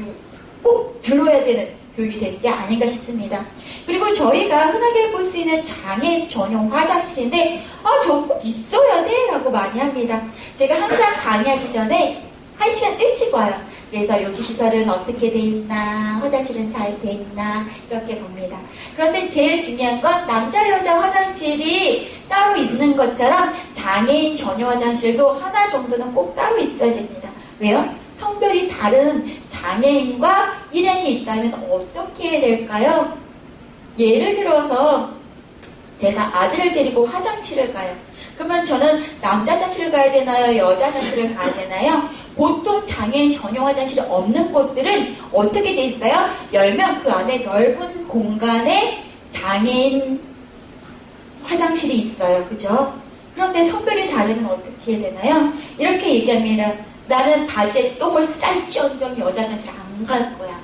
C: 꼭 들어야 되는 교육이 되는 게 아닌가 싶습니다. 그리고 저희가 흔하게 볼 수 있는 장애 전용 화장실인데 저 꼭 있어야 돼 라고 많이 합니다. 제가 항상 강의하기 전에 1시간 일찍 와요. 그래서 여기 시설은 어떻게 돼 있나, 화장실은 잘 돼 있나 이렇게 봅니다. 그런데 제일 중요한 건 남자 여자 화장실이 따로 있는 것처럼 장애인 전용 화장실도 하나 정도는 꼭 따로 있어야 됩니다. 왜요? 성별이 다른 장애인과 일행이 있다면 어떻게 해야 될까요? 예를 들어서 제가 아들을 데리고 화장실을 가요. 그러면 저는 남자 화장실을 가야 되나요? 여자 화장실을 가야 되나요? 보통 장애인 전용 화장실이 없는 곳들은 어떻게 돼 있어요? 열면 그 안에 넓은 공간에 장애인 화장실이 있어요. 그죠? 그런데 성별이 다르면 어떻게 해야 되나요? 이렇게 얘기합니다. 나는 바지에 똥을 쌀지언정 여자 화장실 안 갈 거야.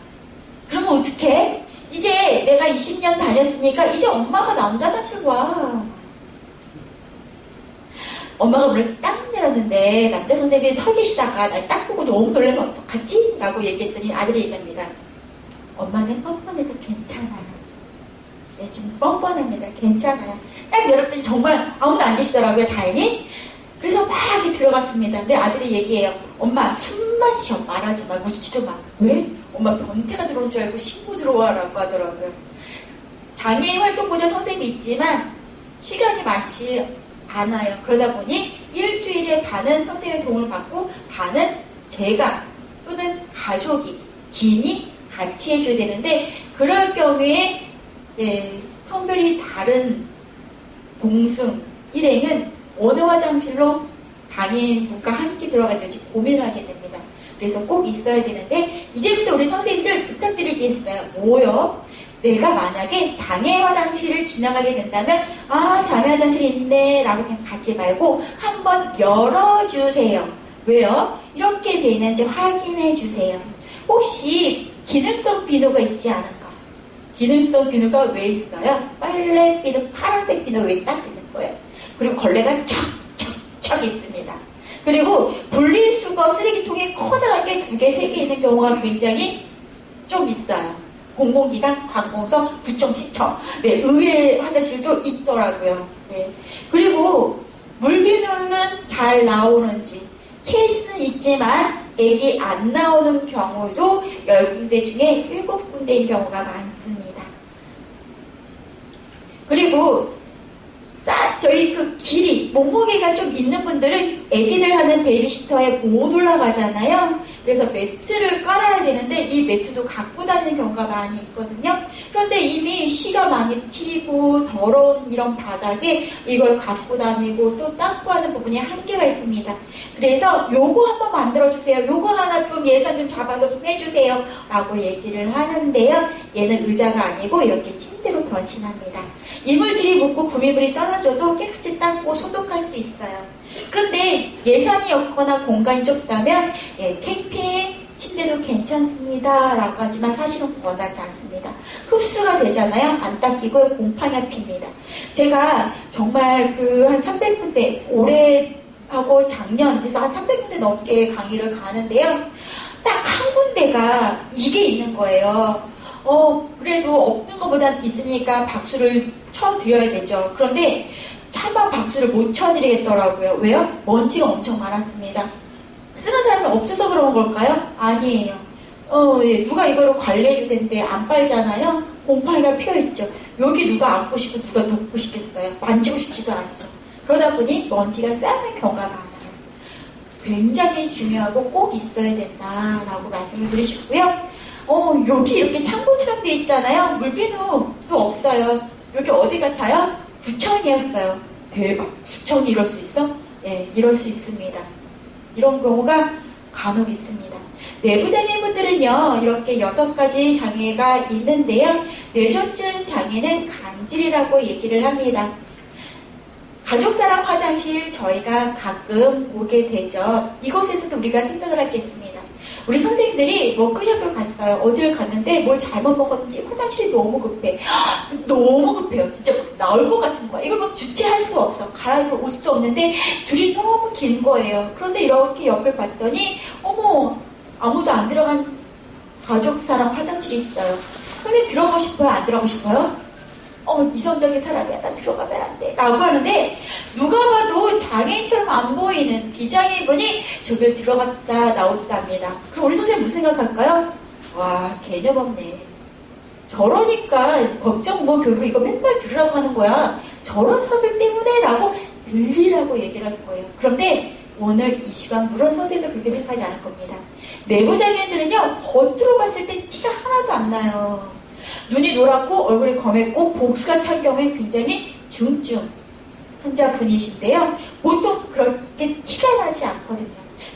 C: 그러면 어떡해? 이제 내가 20년 다녔으니까 이제 엄마가 남자 화장실 와. 엄마가 문을 딱 열었는데 남자 선생님이 서 계시다가 날 딱 보고 너무 놀라면 어떡하지? 라고 얘기했더니 아들이 얘기합니다. 엄마는 뻔뻔해서 괜찮아요. 네, 좀 뻔뻔합니다. 괜찮아요. 딱 열었더니 정말 아무도 안 계시더라고요. 다행히. 그래서 막 이렇게 들어갔습니다. 내 아들이 얘기해요. 엄마 숨만 쉬어. 말하지 말고 묻지도 마. 왜? 엄마 변태가 들어온 줄 알고 신고 들어와라고 하더라고요. 장애인 활동보조 선생님이 있지만 시간이 많지 않아요. 그러다 보니 일주일에 반은 선생님의 도움을 받고 반은 제가 또는 가족이, 지인이 같이 해줘야 되는데 그럴 경우에 네, 성별이 다른 동승 일행은 어느 화장실로 장애인분과 함께 들어가야 될지 고민을 하게 됩니다. 그래서 꼭 있어야 되는데 이제부터 우리 선생님들 부탁드리겠어요. 뭐요? 내가 만약에 장애 화장실을 지나가게 된다면 아 장애 화장실이 있네 라고 그냥 가지 말고 한번 열어주세요. 왜요? 이렇게 돼 있는지 확인해 주세요. 혹시 기능성 비누가 있지 않은가? 기능성 비누가 왜 있어요? 빨래 비누, 파란색 비누 왜 딱 있는 거예요? 그리고 걸레가 척 있습니다. 그리고 분리수거 쓰레기통에 커다랗게 2개, 3개 있는 경우가 굉장히 좀 있어요. 공공기관, 관공서, 구청, 시청, 네, 의회 화장실도 있더라고요. 네. 그리고 물비누는 잘 나오는지 케이스는 있지만 액이 안 나오는 경우도 10군데 중에 7군데인 경우가 많습니다. 그리고 저희 그 길이, 몸무게가 좀 있는 분들은 애기들 하는 베이비시터에 못 올라가잖아요. 그래서 매트를 깔아야 되는데 이 매트도 갖고 다니는 경우가 많이 있거든요. 그런데 이미 쉬가 많이 튀고 더러운 이런 바닥에 이걸 갖고 다니고 또 닦고 하는 부분이 한계가 있습니다. 그래서 요거 한번 만들어주세요. 요거 하나 좀 예산 좀 잡아서 좀 해주세요. 라고 얘기를 하는데요. 얘는 의자가 아니고 이렇게 침대로 변신합니다. 이물질이 묻고 구미물이 떨어져도 깨끗이 닦고 소독할 수 있어요. 그런데 예산이 없거나 공간이 좁다면 캠핑 침대도 괜찮습니다 라고 하지만 사실은 권하지 않습니다. 흡수가 되잖아요. 안 닦이고 곰팡이가 핍니다. 제가 정말 그 한 300군데 올해 하고 작년 그래서 한 300군데 넘게 강의를 가는데요. 딱 한 군데가 이게 있는 거예요. 그래도 없는 것보다 있으니까 박수를 쳐드려야 되죠. 그런데 차마 박수를 못 쳐드리겠더라고요. 왜요? 먼지가 엄청 많았습니다. 쓰는 사람이 없어서 그런 걸까요? 아니에요. 누가 이거를 관리해줄 텐데 안 빨잖아요? 곰팡이가 피어있죠. 여기 누가 앉고 싶고 누가 눕고 싶겠어요? 만지고 싶지도 않죠. 그러다 보니 먼지가 쌓이는 경우가 많아요. 굉장히 중요하고 꼭 있어야 된다라고 말씀을 드리시고요. 여기 이렇게 창고처럼 돼 있잖아요. 물비누도 없어요. 여기 어디 같아요? 구청이었어요. 대박. 구청이 이럴 수 있어? 네, 이럴 수 있습니다. 이런 경우가 간혹 있습니다. 내부 장애분들은요, 이렇게 6가지 장애가 있는데요. 뇌졸중 장애는 간질이라고 얘기를 합니다. 가족사랑 화장실 저희가 가끔 오게 되죠. 이곳에서도 우리가 생각을 하겠습니다. 우리 선생님들이 워크숍을 갔어요. 어디를 갔는데 뭘 잘못 먹었는지 화장실이 너무 급해. 너무 급해요. 진짜 나올 것 같은 거야. 이걸 막 주체할 수가 없어. 갈아입을 옷도 없는데 줄이 너무 긴 거예요. 그런데 이렇게 옆을 봤더니 어머 아무도 안 들어간 가족사랑 화장실이 있어요. 선생님 들어가고 싶어요? 안 들어가고 싶어요? 이성적인 사람이야. 나 들어가면 안 돼. 라고 하는데 누가 봐도 장애인처럼 안 보이는 비장애인분이 저길 들어갔다 나왔답니다. 그럼 우리 선생님 무슨 생각할까요? 와 개념 없네. 저러니까 걱정 교육 이거 맨날 들으라고 하는 거야. 저런 사람들 때문에 라고 들리라고 얘기를 할 거예요. 그런데 오늘 이 시간 물론 선생님도 그렇게 생각하지 않을 겁니다. 내부 장애인들은요 겉으로 봤을 때 티가 하나도 안 나요. 눈이 노랗고 얼굴이 검했고 복수가 찬 경우에 굉장히 중증 환자분이신데요. 보통 그렇게 티가 나지 않거든요.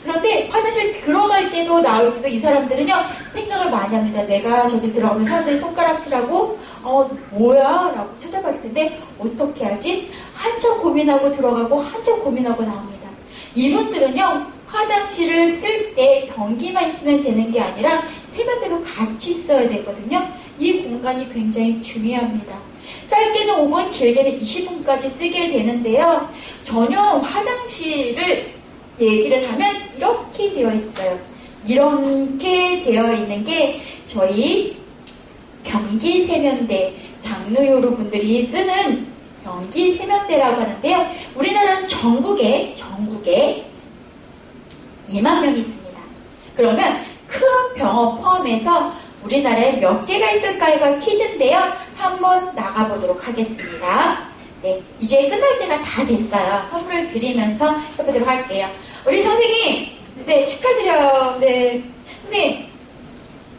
C: 그런데 화장실 들어갈 때도 나올 때도 이 사람들은요 생각을 많이 합니다. 내가 저기 들어가면 사람들이 손가락질하고 뭐야? 라고 쳐다봤을 텐데 어떻게 하지? 한참 고민하고 들어가고 한참 고민하고 나옵니다. 이분들은요 화장실을 쓸 때 변기만 있으면 되는 게 아니라 세면대도 같이 써야 되거든요. 이 공간이 굉장히 중요합니다. 짧게는 5분, 길게는 20분까지 쓰게 되는데요. 전용 화장실을 얘기를 하면 이렇게 되어 있어요. 이렇게 되어 있는 게 저희 변기 세면대, 장르요로 분들이 쓰는 변기 세면대라고 하는데요. 우리나라는 전국에 2만 명이 있습니다. 그러면 큰 병원 포함해서 우리나라에 몇 개가 있을까요가 퀴즈인데요. 한번 나가보도록 하겠습니다. 네, 이제 끝날 때가 다 됐어요. 선물을 드리면서 해보도록 할게요. 우리 선생님, 네, 축하드려요. 네, 선생님,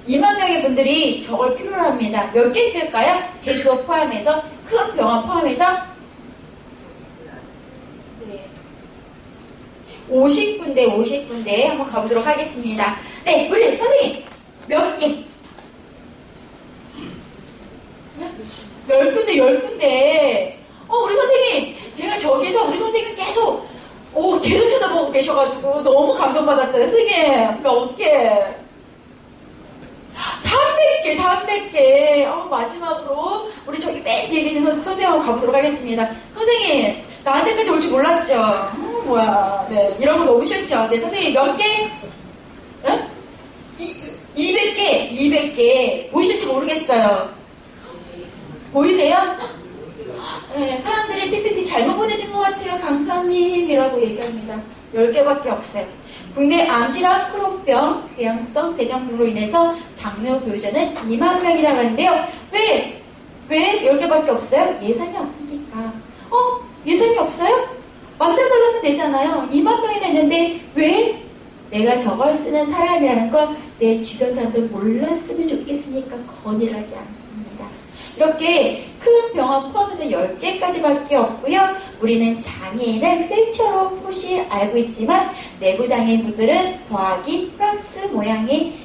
C: 2만 명의 분들이 저걸 필요로 합니다. 몇 개 쓸까요? 제주도 포함해서, 큰 병원 포함해서 50군데 한번 가보도록 하겠습니다. 네, 우리 선생님 몇 개? 10군데. 우리 선생님, 제가 저기서 우리 선생님 계속 쳐다보고 계셔가지고 너무 감동받았잖아요. 선생님, 몇 개? 300개. 마지막으로 우리 저기 맨 뒤에 계신 선생님 한번 가보도록 하겠습니다. 선생님, 나한테까지 올 줄 몰랐죠? 뭐야. 네, 이런 거 너무 싫죠? 네, 선생님 몇 개? 응? 200개. 보이실지 모르겠어요. 보이세요? 네, 사람들이 PPT 잘못 보내준 것 같아요. 강사님이라고 얘기합니다. 10개밖에 없어요. 국내 암질환, 크론병, 궤양성 대장균으로 인해서 장르 보유자는 2만 명이라고 하는데요. 왜 10개밖에 없어요? 예산이 없으니까. 예산이 없어요? 만들어달라면 되잖아요. 2만 명이나 있는데 왜? 내가 저걸 쓰는 사람이라는 걸 내 주변 사람들 몰랐으면 좋겠으니까 건의를 하지 않습니다. 이렇게 큰 병원 포함해서 10개까지밖에 없고요. 우리는 장애인을 휠체어로 표시 알고 있지만 내부 장애인분들은 더하기 플러스 모양의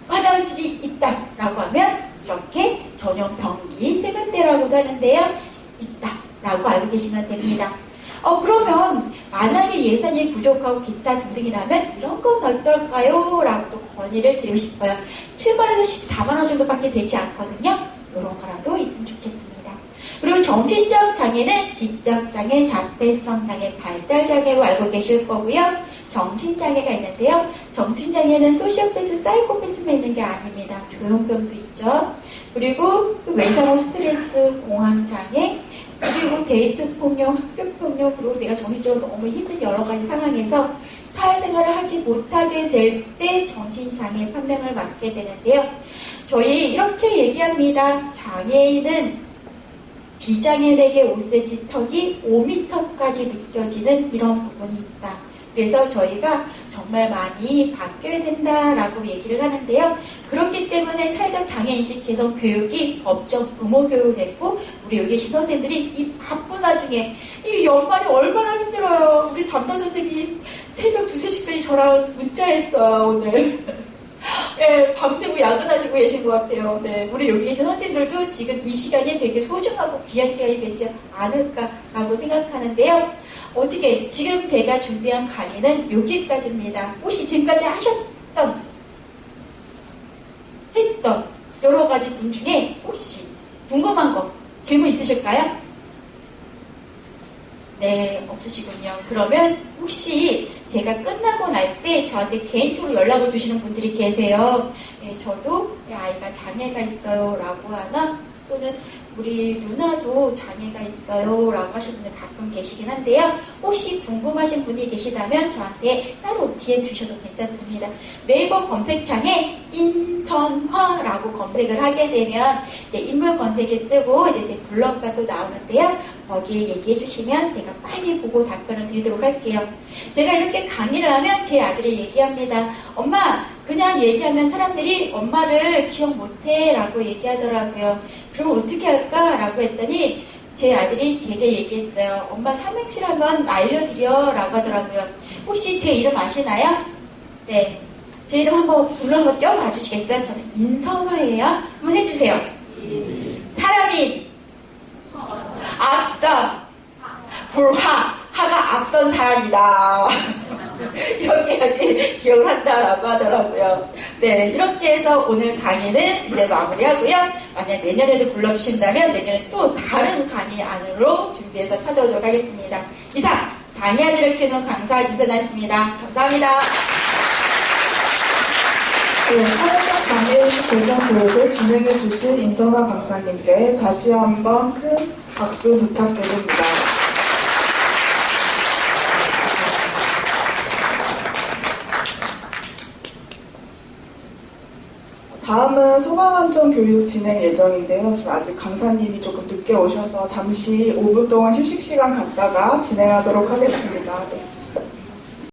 C: 화장실이 있다라고 하면 이렇게 전용 변기 세면대라고도 하는데요. 있다라고 알고 계시면 됩니다. 그러면 만약에 예산이 부족하고 기타 등등이라면 이런 건 어떨까요? 라고 또 건의를 드리고 싶어요. 7만원에서 14만원 정도밖에 되지 않거든요. 이런 거라도 있으면 좋겠습니다. 그리고 정신적 장애는 지적장애, 자폐성 장애, 발달장애로 알고 계실 거고요. 정신장애가 있는데요. 정신장애는 소시오패스, 사이코패스만 있는 게 아닙니다. 조현병도 있죠. 그리고 또 외상후 스트레스, 공황장애, 그리고 데이트 폭력, 학교 폭력, 그리고 내가 정신적으로 너무 힘든 여러 가지 상황에서 사회생활을 하지 못하게 될 때 정신장애 판명을 맡게 되는데요. 저희 이렇게 얘기합니다. 장애인은 비장애인에게 5cm 턱이 5m까지 느껴지는 이런 부분이 있다. 그래서 저희가 정말 많이 바뀌어야 된다라고 얘기를 하는데요. 그렇기 때문에 사회적 장애인식 개선 교육이 법적 의무 교육됐고 우리 여기 계신 선생님들이 이 바쁜 와중에 이 연말이 얼마나 힘들어요. 우리 담당 선생님 새벽 2, 3시까지 저랑 문자했어요 오늘. 네, 밤새고 야근하시고 계신 것 같아요. 네, 우리 여기 계신 선생님들도 지금 이 시간이 되게 소중하고 귀한 시간이 되지 않을까라고 생각하는데요. 어떻게 지금 제가 준비한 강의는 여기까지입니다. 혹시 지금까지 했던 여러 가지 분 중에 혹시 궁금한 거 질문 있으실까요? 네, 없으시군요. 그러면 혹시 제가 끝나고 날 때 저한테 개인적으로 연락을 주시는 분들이 계세요. 네, 저도 아이가 장애가 있어요 라고 하나 또는 우리 누나도 장애가 있어요 라고 하시는 분들 가끔 계시긴 한데요. 혹시 궁금하신 분이 계시다면 저한테 따로 DM 주셔도 괜찮습니다. 네이버 검색창에 인선화라고 검색을 하게 되면 이제 인물 검색이 뜨고 이제 제 블로그가 또 나오는데요. 거기에 얘기해 주시면 제가 빨리 보고 답변을 드리도록 할게요. 제가 이렇게 강의를 하면 제 아들이 얘기합니다. 엄마, 그냥 얘기하면 사람들이 엄마를 기억 못해 라고 얘기하더라고요. 그럼 어떻게 할까? 라고 했더니 제 아들이 제게 얘기했어요. 엄마 삼행시 한번 알려드려 라고 하더라고요. 혹시 제 이름 아시나요? 네. 제 이름 한번 띄워봐 주시겠어요? 저는 인선화예요. 한번 해주세요. 사람이 앞선 하가 앞선 사람이다. 이렇게 해야지 기억을 한다라고 하더라고요. 네, 이렇게 해서 오늘 강의는 이제 마무리하고요. 만약 내년에도 불러주신다면 내년에 또 다른 강의 안으로 준비해서 찾아오도록 하겠습니다. 이상 장애아들을 키우는 강사 인선아였습니다. 감사합니다.
A: 네, 사회적 장애인식 개선 교육을 진행해 주신 인선아 강사님께 다시 한번 큰 박수 부탁드립니다. 다음은 소방안전 교육 진행 예정인데요. 지금 아직 강사님이 조금 늦게 오셔서 잠시 5분 동안 휴식 시간 갖다가 진행하도록 하겠습니다. 네.